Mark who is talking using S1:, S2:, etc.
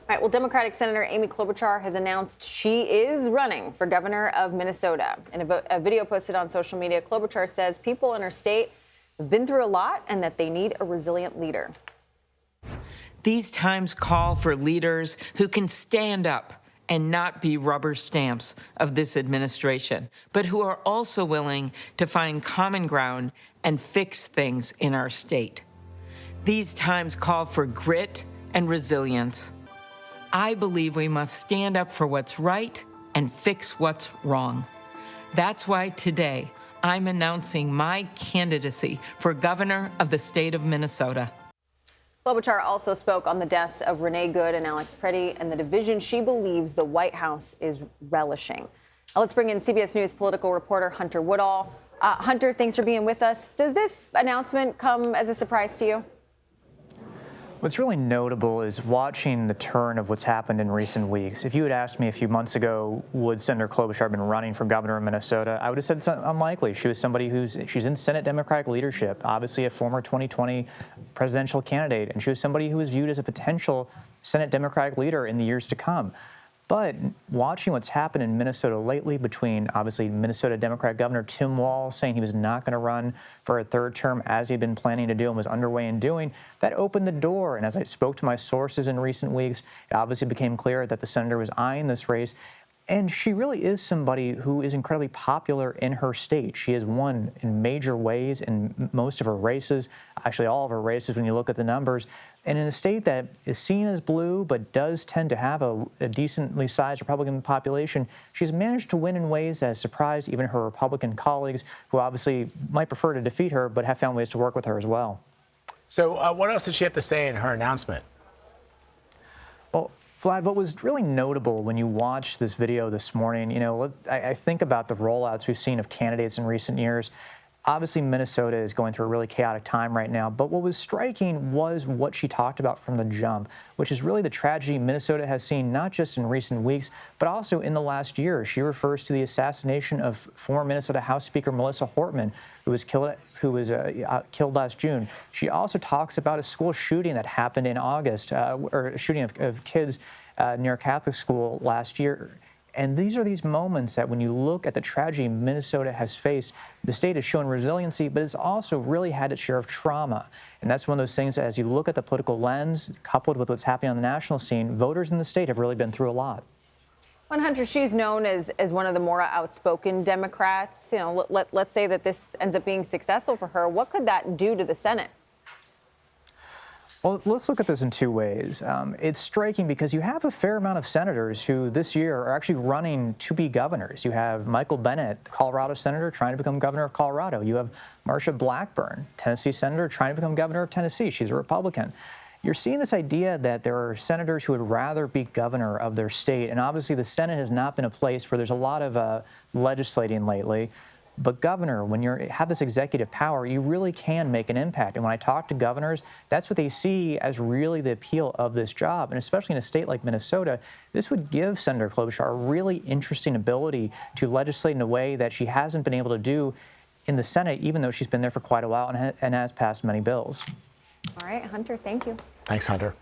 S1: All right, well, Democratic Senator Amy Klobuchar has announced she is running for governor of Minnesota. In a video posted on social media, Klobuchar says people in her state have been through a lot and that they need a resilient leader.
S2: These times call for leaders who can stand up and not be rubber stamps of this administration, but who are also willing to find common ground and fix things in our state. These times call for grit and resilience. I believe we must stand up for what's right and fix what's wrong. That's why today I'm announcing my candidacy for governor of the state of Minnesota.
S1: Klobuchar also spoke on the deaths of Renee Good and Alex Preddy and the division she believes the White House is relishing. Now let's bring in CBS News political reporter Hunter Woodall. Hunter, thanks for being with us. Does this announcement come as a surprise to you?
S3: What's really notable is watching the turn of what's happened in recent weeks. If you had asked me a few months ago, would Senator Klobuchar have been running for governor of Minnesota, I would have said it's unlikely. She was somebody she's in Senate Democratic leadership, obviously a former 2020 presidential candidate, and she was somebody who was viewed as a potential Senate Democratic leader in the years to come. But watching what's happened in Minnesota lately between, obviously, Minnesota Democrat Governor Tim Walz saying he was not going to run for a third term as he'd been planning to do and was underway in doing, that opened the door. And as I spoke to my sources in recent weeks, it obviously became clear that the senator was eyeing this race. And she really is somebody who is incredibly popular in her state. She has won in major ways in most of her races, actually all of her races when you look at the numbers. And in a state that is seen as blue but does tend to have a decently sized Republican population, she's managed to win in ways that has surprised even her Republican colleagues, who obviously might prefer to defeat her but have found ways to work with her as well.
S4: So what else did she have to say in her announcement?
S3: Well, Vlad, what was really notable when you watched this video this morning, I think about the rollouts we've seen of candidates in recent years. Obviously, Minnesota is going through a really chaotic time right now, but what was striking was what she talked about from the jump, which is really the tragedy Minnesota has seen not just in recent weeks, but also in the last year. She refers to the assassination of former Minnesota House Speaker Melissa Hortman, who was killed last June. She also talks about a school shooting that happened in August, or a shooting of kids near a Catholic school last year. And these are these moments that when you look at the tragedy Minnesota has faced, the state has shown resiliency, but it's also really had its share of trauma. And that's one of those things that as you look at the political lens, coupled with what's happening on the national scene, voters in the state have really been through a lot.
S1: Hunter, she's known as one of the more outspoken Democrats. Let's say that this ends up being successful for her. What could that do to the Senate?
S3: Well, let's look at this in two ways. It's striking because you have a fair amount of senators who this year are actually running to be governors. You have Michael Bennet, the Colorado senator, trying to become governor of Colorado. You have Marsha Blackburn, Tennessee senator, trying to become governor of Tennessee. She's a Republican. You're seeing this idea that there are senators who would rather be governor of their state, and obviously the Senate has not been a place where there's a lot of legislating lately. But governor, when you have this executive power, you really can make an impact. And when I talk to governors, that's what they see as really the appeal of this job. And especially in a state like Minnesota, this would give Senator Klobuchar a really interesting ability to legislate in a way that she hasn't been able to do in the Senate, even though she's been there for quite a while and has passed many bills.
S1: All right, Hunter, thank you.
S4: Thanks, Hunter.